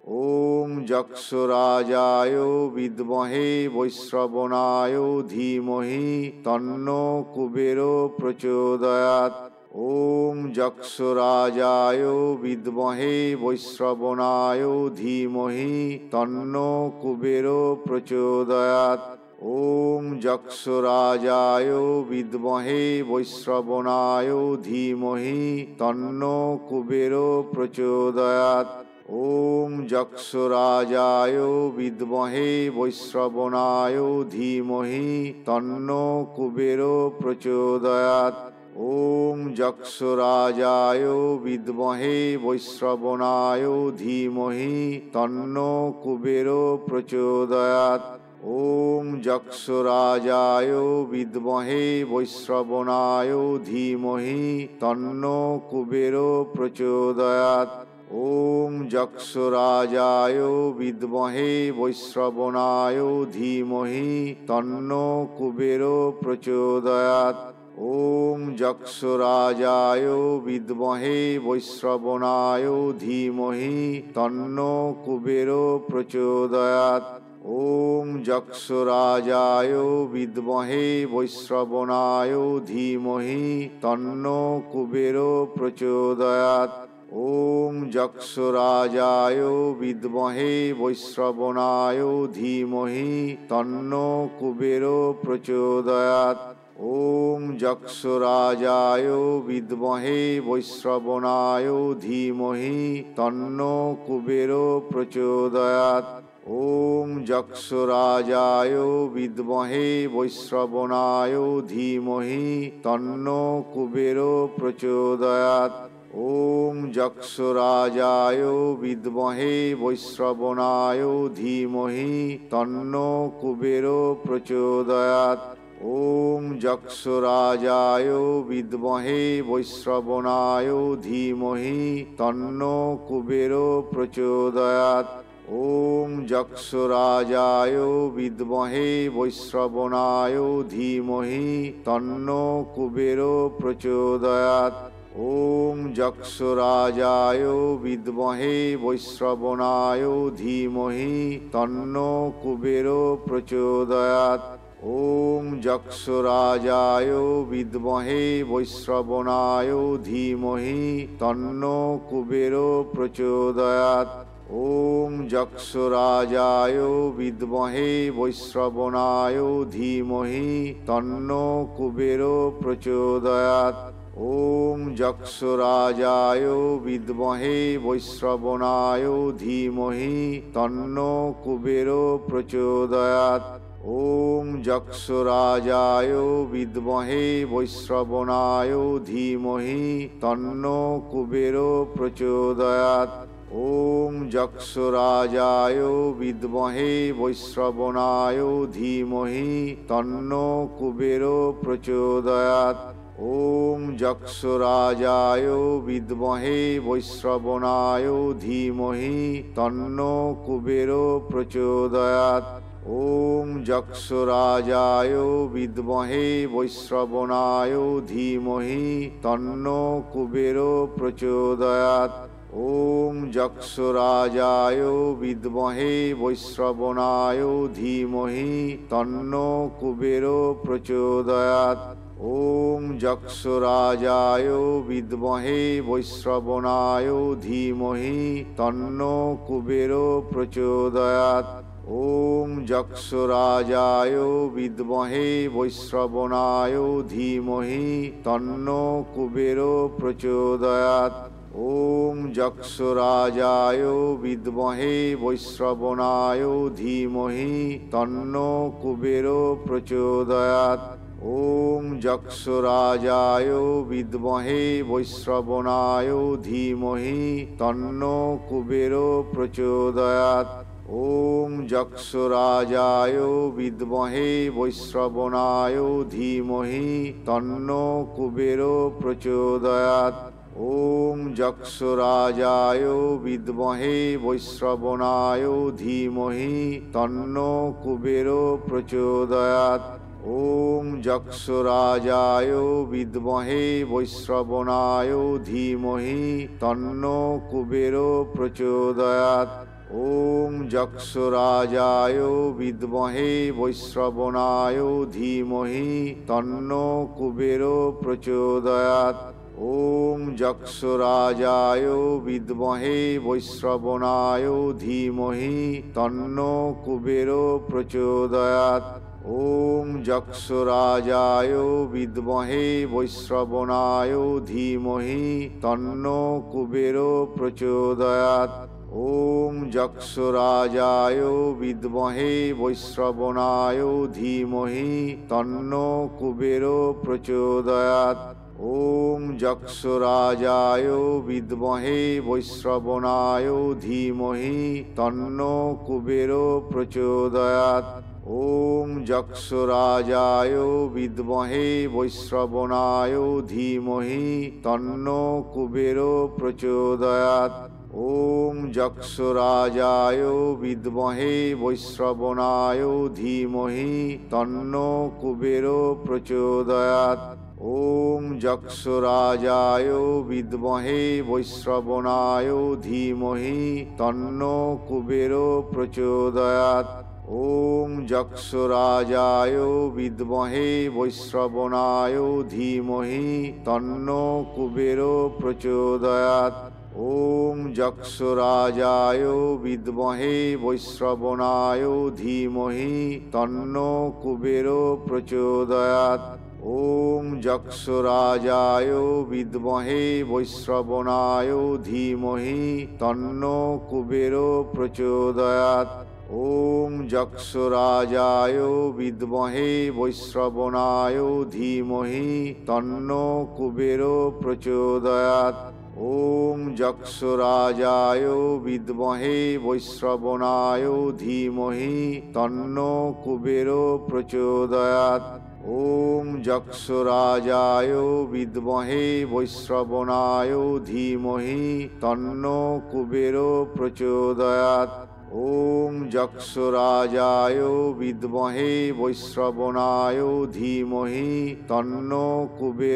ॐ जक्षुराजाय विद्महे वैश्रवणाय धीमहि तन्नो कुबेरो प्रचोदयात्। ॐ जक्षुराजाय विद्महे वैश्रवणाय धीमहि तन्नो कुबेरो प्रचोदयात्। ॐ जक्षुराजाय विद्महे वैश्रवणाय धीमहि तन्नो कुबेरो प्रचोदयात्। ॐ जक्षुराजाय विद्महे वैश्रवणाय धीमहि तन्नो कुबेरो प्रचोदयात्। ॐ जक्षुराजाय विद्महे वैश्रवणाय धीमहि तन्नो कुबेरो प्रचोदयात्। ॐ जक्षुराजाय विद्महे वैश्रवणाय धीमहि तन्नो कुबेरो प्रचोदयात्। ॐ जक्षुराजाय विद्महे वैश्रवणाय धीमहि तन्नो कुबेरो प्रचोदयात्। ॐ जक्षुराजाय विद्महे वैश्रवणाय धीमहि तन्नो कुबेरो प्रचोदयात्। ॐ जक्षुराजाय विद्महे वैश्रवणाय धीमहि तन्नो कुबेरो प्रचोदयात्। ॐ जक्षुराजाय विद्महे वैश्रवणाय धीमहि तन्नो कुबेरो प्रचोदयात्। ॐ जक्षुराजाय विद्महे वैश्रवणाय धीमहि तन्नो कुबेरो प्रचोदयात्। ॐ जक्षुराजाय विद्महे वैश्रवणाय धीमहि तन्नो कुबेरो प्रचोदयात्। ॐ जक्षुराजाय विद्महे वैश्रवणाय धीमहि तन्नो कुबेरो प्रचोदयात्। ॐ जक्षुराजाय विद्महे वैश्रवणाय धीमहि तन्नो कुबेरो प्रचोदयात्। ॐ जक्षुराजाय विद्महे वैश्रवणाय धीमहि तन्नो कुबेरो प्रचोदयात्। ॐ जक्षुराजाय विद्महे वैश्रवणाय धीमहि तन्नो कुबेरो प्रचोदयात्। ॐ जक्षुराजाय विद्महे वैश्रवणाय धीमहि तन्नो कुबेरो प्रचोदयात्। ॐ जक्षुराजाय विद्महे वैश्रवणाय धीमहि तन्नो कुबेरो प्रचोदयात्। ॐ जक्षुराजाय विद्महे वैश्रवणाय धीमहि तन्नो कुबेरो प्रचोदयात्। ॐ जक्षुराजाय विद्महे वैश्रवणाय धीमहि तन्नो कुबेरो प्रचोदयात्। ॐ जक्षुराजाय विद्महे वैश्रवणाय धीमहि तन्नो कुबेरो प्रचोदयात्। ॐ जक्षुराजाय विद्महे वैश्रवणाय धीमहि तन्नो कुबेरो प्रचोदयात्। ॐ जक्षुराजाय विद्महे वैश्रवणाय धीमहि तन्नो कुबेरो प्रचोदयात्। ॐ जक्षुराजाय विद्महे वैश्रवणाय धीमहि तन्नो कुबेरो प्रचोदयात्। ॐ जक्षुराजाय विद्महे वैश्रवणाय धीमहि तन्नो कुबेरो प्रचोदयात्। ॐ जक्षुराजाय विद्महे वैश्रवणाय धीमहि तन्नो कुबेरो प्रचोदयात्। ॐ जक्षुराजाय विद्महे वैश्रवणाय धीमहि तन्नो कुबेरो प्रचोदयात्। ॐ जक्षुराजाय विद्महे वैश्रवणाय धीमहि तन्नो कुबेरो प्रचोदयात्। ॐ जक्षुराजाय विद्महे वैश्रवणाय धीमहि तन्नो कुबेरो प्रचोदयात्। ॐ जक्षुराजाय विद्महे वैश्रवणाय धीमहि तन्नो कुबेरो प्रचोदयात्। ॐ जक्षुराजाय विद्महे वैश्रवणाय धीमहि तन्नो कुबेरो प्रचोदयात्। ॐ যক্ষরাজায় বিদ্মহে বৈশ্রবণায় ধীমহি তন্নো কুবের প্রচোদয়াৎ। ॐ যক্ষরাজায় বিদ্মহে বৈশ্রবণায় ধীমহি তন্নো কুবের প্রচোদয়াৎ। ॐ যক্ষরাজায় বিদ্মহে বৈশ্রবণায় ধীমহি তন্নো কুবের প্রচোদয়াৎ। ॐ যক্ষরাজায় বিদ্মহে বৈশ্রবণায় ধীমহি তন্নো কুবের প্রচোদয়াৎ। ॐ যক্ষরাজায় বিদ্মহে বৈশ্রবণায় ধীমহি তন্নো কুবের প্রচোদয়াৎ। ॐ যক্ষরাজায় বিদ্মহে বৈশ্রবণায় ধীমহি তন্নো কুবের প্রচোদয়াৎ। ॐ যক্ষরাজায় বিদ্মহে বৈশ্রবণায় ধীমহি তন্নো কুবের প্রচোদয়াৎ। ॐ যক্ষরাজায় বিদ্মহে বৈশ্রবণায় ধীমহি তন্নো কুবের প্রচোদয়াৎ। ॐ যক্ষরাজায় বিদ্মহে বৈশ্রবণায় ধীমহি তন্নো কুবের প্রচোদয়াৎ। ॐ যক্ষরাজায় বিদ্মহে বৈশ্রবণায় ধীমহি তন্নো কুবের প্রচোদয়াৎ। ॐ যক্ষরাজায় বিদ্মহে বৈশ্রবণায় ধীমহি তন্নো কুবের প্রচোদয়াৎ। ॐ যক্ষরাজায় বিদ্মহে বৈশ্রবণায় ধীমহি তন্নো কুবের প্রচোদয়াৎ। ॐ যক্ষরাজায় বিদ্মহে বৈশ্রবণায় ধীমহি তন্নো কুবের প্রচোদয়াৎ। ॐ যক্ষরাজায় বিদ্মহে বৈশ্রবণায় ধীমহি তন্নো কুবের প্রচোদয়াৎ। ॐ যক্ষরাজায় বিদ্মহে বৈশ্রবণায় ধীমহি তন্নো কুবের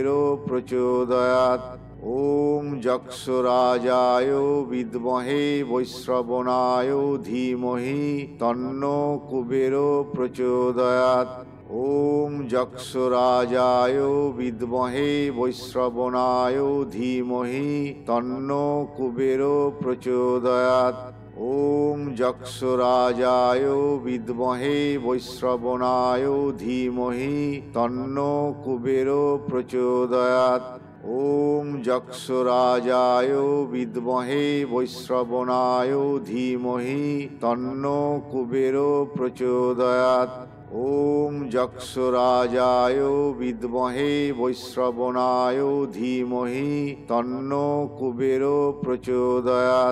প্রচোদয়াৎ। ॐ যক্ষরাজায় বিদ্মহে বৈশ্রবণায় ধীমহি তন্নো কুবের প্রচোদয়াৎ। ॐ যক্ষরাজায় বিদ্মহে বৈশ্রবণায় ধীমহি তন্নো কুবের প্রচোদয়াৎ। ॐ যক্ষরাজায় বিদ্মহে বৈশ্রবণায় ধীমহি তন্নো কুবের প্রচোদয়াৎ। ॐ যক্ষরাজায় বিদ্মহে বৈশ্রবণায় ধীমহি তন্নো কুবের প্রচোদয়াৎ। ॐ যক্ষরাজায় বিদ্মহে বৈশ্রবণায় ধীমহি তন্নো কুবের প্রচোদয়াৎ।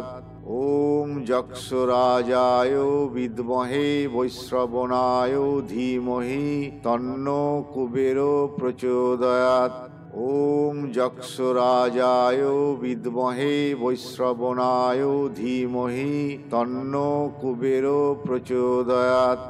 ॐ যক্ষরাজায় বিদ্মহে বৈশ্রবণায় ধীমহি তন্নো কুবের প্রচোদয়াৎ। ॐ যক্ষরাজায় বিদ্মহে বৈশ্রবণায় ধীমহি তন্নো কুবের প্রচোদয়াৎ।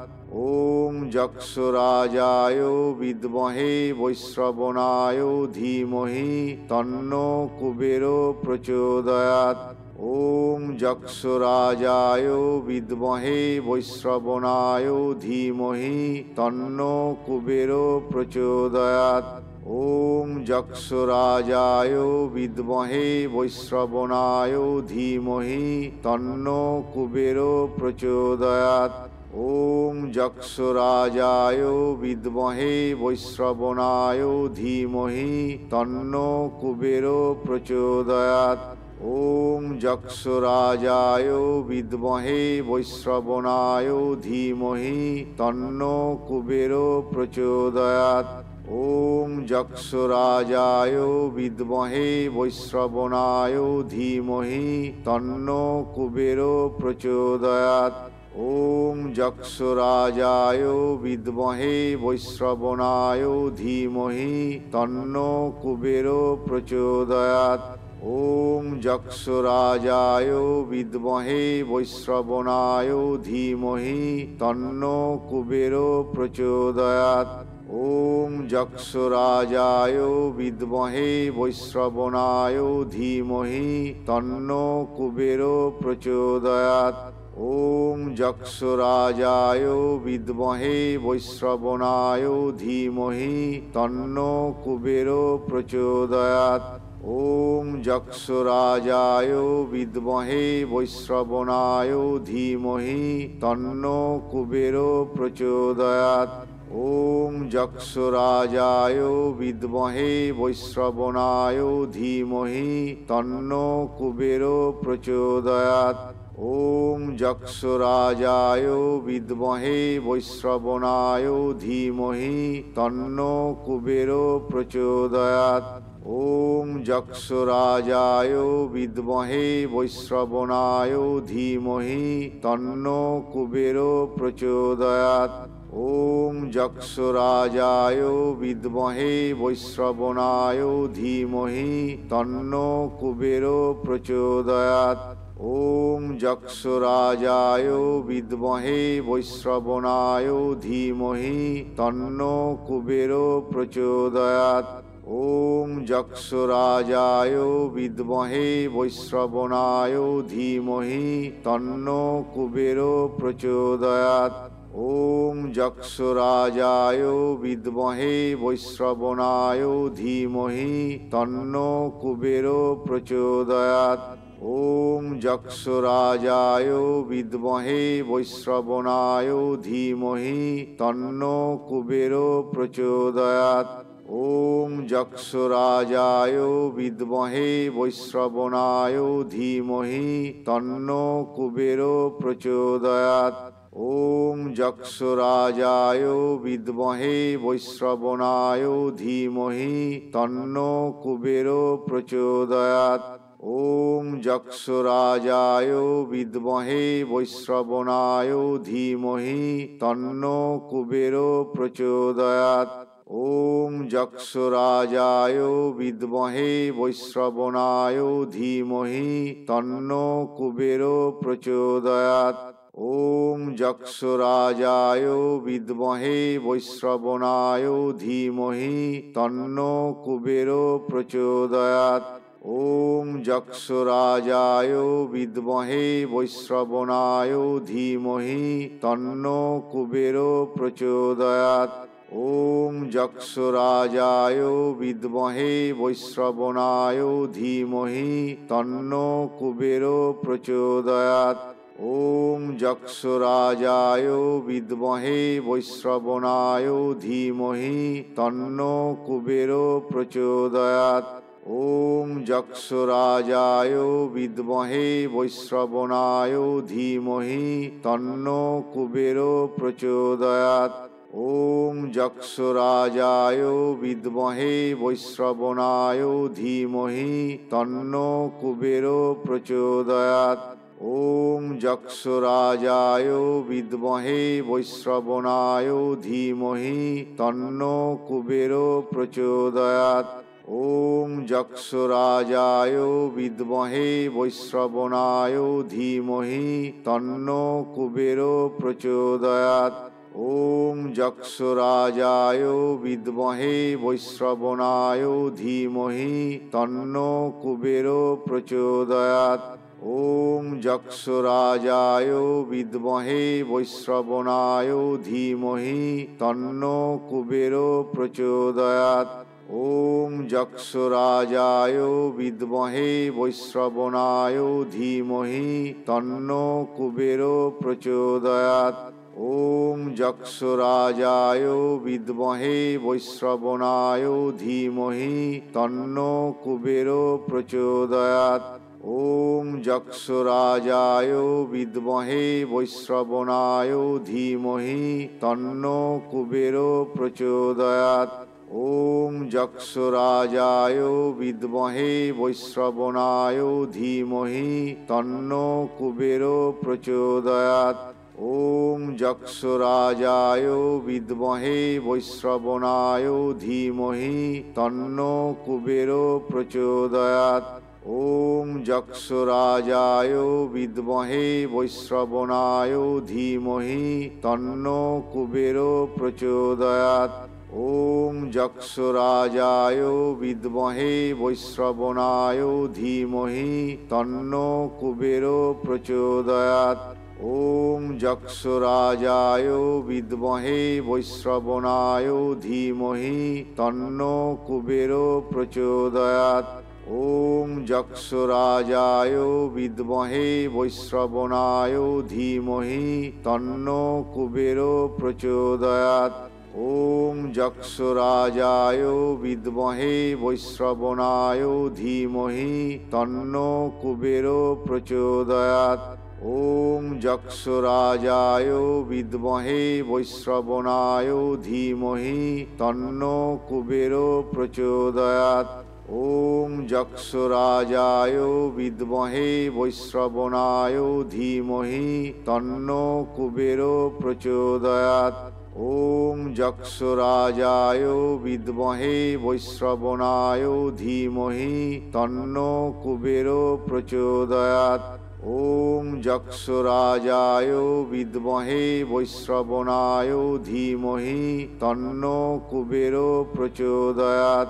ॐ যক্ষরাজায় বিদ্মহে বৈশ্রবণায় ধীমহি তন্নো কুবের প্রচোদয়াৎ। ॐ যক্ষরাজায় বিদ্মহে বৈশ্রবণায় ধীমহি তন্নো কুবের প্রচোদয়াৎ। ॐ যক্ষরাজায় বিদ্মহে বৈশ্রবণায় ধীমহি তন্নো কুবের প্রচোদয়াৎ। ॐ যক্ষরাজায় বিদ্মহে বৈশ্রবণায় ধীমহি তন্নো কুবের প্রচোদয়াৎ। ॐ যক্ষরাজায় বিদ্মহে বৈশ্রবণায় ধীমহি তন্নো কুবের প্রচোদয়াৎ। ॐ যক্ষরাজায় বিদ্মহে বৈশ্রবণায় ধীমহি তন্নো কুবের প্রচোদয়াৎ। ॐ যক্ষরাজায় বিদ্মহে বৈশ্রবণায় ধীমহি তন্নো কুবের প্রচোদয়াৎ। ॐ যক্ষরাজায় বিদ্মহে বৈশ্রবণায় ধীমহি তন্নো কুবের প্রচোদয়াৎ। ॐ যক্ষরাজায় বিদ্মহে বৈশ্রবণায় ধীমহি তন্নো কুবের প্রচোদয়াৎ। ॐ যক্ষরাজায় বিদ্মহে বৈশ্রবণায় ধীমহি তন্নো কুবের প্রচোদয়াৎ। ॐ যক্ষরাজায় বিদ্মহে বৈশ্রবণায় ধীমহি তন্নো কুবের প্রচোদয়াৎ। ॐ যক্ষরাজায় বিদ্মহে বৈশ্রবণায় ধীমহি তন্নো কুবের প্রচোদয়াৎ। ॐ যক্ষরাজায় বিদ্মহে বৈশ্রবণায় ধীমহি তন্নো কুবের প্রচোদয়াৎ। ॐ যক্ষরাজায় বিদ্মহে বৈশ্রবণায় ধীমহি তন্নো কুবের প্রচোদয়াৎ। ॐ যক্ষরাজায় বিদ্মহে বৈশ্রবণায় ধীমহি তন্নো কুবের প্রচোদয়াৎ। ॐ যক্ষরাজায় বিদ্মহে বৈশ্রবণায় ধীমহি তন্নো কুবের প্রচোদয়াৎ। ॐ যক্ষরাজায় বিদ্মহে বৈশ্রবণায় ধীমহি তন্নো কুবের প্রচোদয়াৎ। ॐ যক্ষরাজায় বিদ্মহে বৈশ্রবণায় ধীমহি তন্নো কুবের প্রচোদয়াৎ। ॐ যক্ষরাজায় বিদ্মহে বৈশ্রবণায় ধীমহি তন্নো কুবের প্রচোদয়াৎ। ॐ যক্ষরাজায় বিদ্মহে বৈশ্রবণায় ধীমহি তন্নো কুবের প্রচোদয়াৎ। ॐ যক্ষরাজায় বিদ্মহে বৈশ্রবণায় ধীমহি তন্নো কুবের প্রচোদয়াৎ। ॐ যক্ষরাজায় বিদ্মহে বৈশ্রবণায় ধীমহি তন্নো কুবের প্রচোদয়াৎ। ॐ যক্ষরাজায় বিদ্মহে বৈশ্রবণায় ধীমহি তন্নো কুবের প্রচোদয়াৎ। ॐ যক্ষরাজায় বিদ্মহে বৈশ্রবণায় ধীমহি তন্নো কুবের প্রচোদয়াৎ। ॐ যক্ষরাজায় বিদ্মহে বৈশ্রবণায় ধীমহি তন্নো কুবের প্রচোদয়াৎ। ॐ যক্ষরাজায় বিদ্মহে বৈশ্রবণায় ধীমহি তন্নো কুবের প্রচোদয়াৎ। ॐ যক্ষরাজায় বিদ্মহে বৈশ্রবণায় ধীমহি তন্নো কুবের প্রচোদয়াৎ। ॐ যক্ষরাজায় বিদ্মহে বৈশ্রবণায় ধীমহি তন্নো কুবের প্রচোদয়াৎ। ॐ যক্ষরাজায় বিদ্মহে বৈশ্রবণায় ধীমহি তন্নো কুবের প্রচোদয়াৎ। ॐ যক্ষরাজায় বিদ্মহে বৈশ্রবণায় ধীমহি তন্নো কুবের প্রচোদয়াৎ। ॐ যক্ষরাজায় বিদ্মহে বৈশ্রবণায় ধীমহি তন্নো কুবের প্রচোদয়াৎ। ॐ যক্ষরাজায় বিদ্মহে বৈশ্রবণায় ধীমহি তন্নো কুবের প্রচোদয়াৎ। ॐ যক্ষরাজায় বিদ্মহে বৈশ্রবণায় ধীমহি তন্নো কুবের প্রচোদয়াৎ। ॐ যক্ষরাজায় বিদ্মহে বৈশ্রবণায় ধীমহি তন্নো কুবের প্রচোদয়াৎ। ॐ যক্ষরাজায় বিদ্মহে বৈশ্রবণায় ধীমহি তন্নো কুবের প্রচোদয়াৎ। ॐ যক্ষরাজায় বিদ্মহে বৈশ্রবণায় ধীমহি তন্নো কুবের প্রচোদয়াৎ। ॐ যক্ষরাজায় বিদ্মহে বৈশ্রবণায় ধীমহি তন্নো কুবের প্রচোদয়াৎ। ॐ যক্ষরাজায় বিদ্মহে বৈশ্রবণায় ধীমহি তন্নো কুবের প্রচোদয়াৎ। ॐ যক্ষরাজায় বিদ্মহে বৈশ্রবণায় ধীমহি তন্নো কুবের প্রচোদয়াৎ। ॐ যক্ষরাজায় বিদ্মহে বৈশ্রবণায় ধীমহি তন্নো কুবের প্রচোদয়াৎ। ওম যক্ষরাজায় বিদ্মহে বৈশ্রবণায় ধীমহি তন্নো কুবের প্রচোদয়াৎ। ওম যক্ষরাজায় বিদ্মহে বৈশ্রবণায় ধীমহি তন্নো কুবের প্রচোদয়াৎ। ওম যক্ষরাজায় বিদ্মহে বৈশ্রবণায় ধীমহি তন্নো কুবের প্রচোদয়াৎ। ওম যক্ষরাজায় বিদ্মহে বৈশ্রবণায় ধীমহি তন্নো কুবের প্রচোদয়াৎ। ওম যক্ষরাজায় বিদ্মহে বৈশ্রবণায় ধীমহি তন্নো কুবের প্রচোদয়াৎ। ওম যক্ষরাজায় বিদ্মহে বৈশ্রবণায় ধীমহি তন্নো কুবের প্রচোদয়াৎ। ওম যক্ষরাজায় বিদ্মহে বৈশ্রবণায় ধীমহি তন্নো কুবের প্রচোদয়াৎ।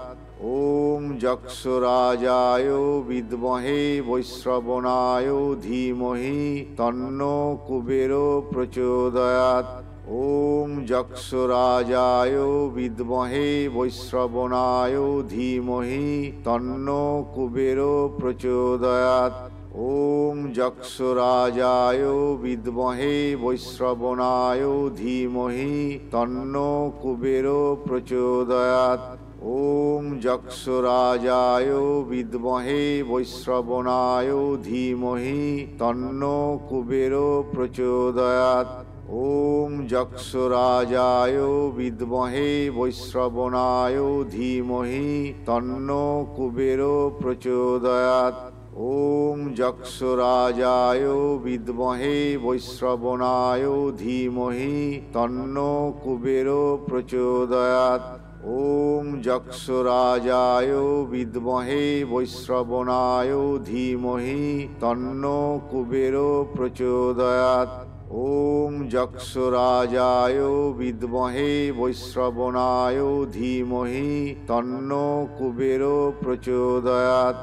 ওম যক্ষরাজায় বিদ্মহে বৈশ্রবণায় ধীমহি তন্নো কুবের প্রচোদয়াৎ। ওম যক্ষরাজায় বিদ্মহে বৈশ্রবণায় ধীমহি তন্নো কুবের প্রচোদয়াৎ। ওম যক্ষরাজায় বিদ্মহে বৈশ্রবণায় ধীমহি তন্নো কুবের প্রচোদয়াৎ। ওম যক্ষরাজায় বিদ্মহে বৈশ্রবণায় ধীমহি তন্নো কুবের প্রচোদয়াৎ। ওম যক্ষরাজায় বিদ্মহে বৈশ্রবণায় ধীমহি তন্নো কুবের প্রচোদয়াৎ। ওম যক্ষরাজায় বিদ্মহে বৈশ্রবণায় ধীমহি তন্নো কুবের প্রচোদয়াৎ। ওম যক্ষরাজায় বিদ্মহে বৈশ্রবণায় ধীমহি তন্নো কুবের প্রচোদয়াৎ। ওম যক্ষরাজায় বিদ্মহে বৈশ্রবণায় ধীমহি তন্নো কুবের প্রচোদয়াৎ।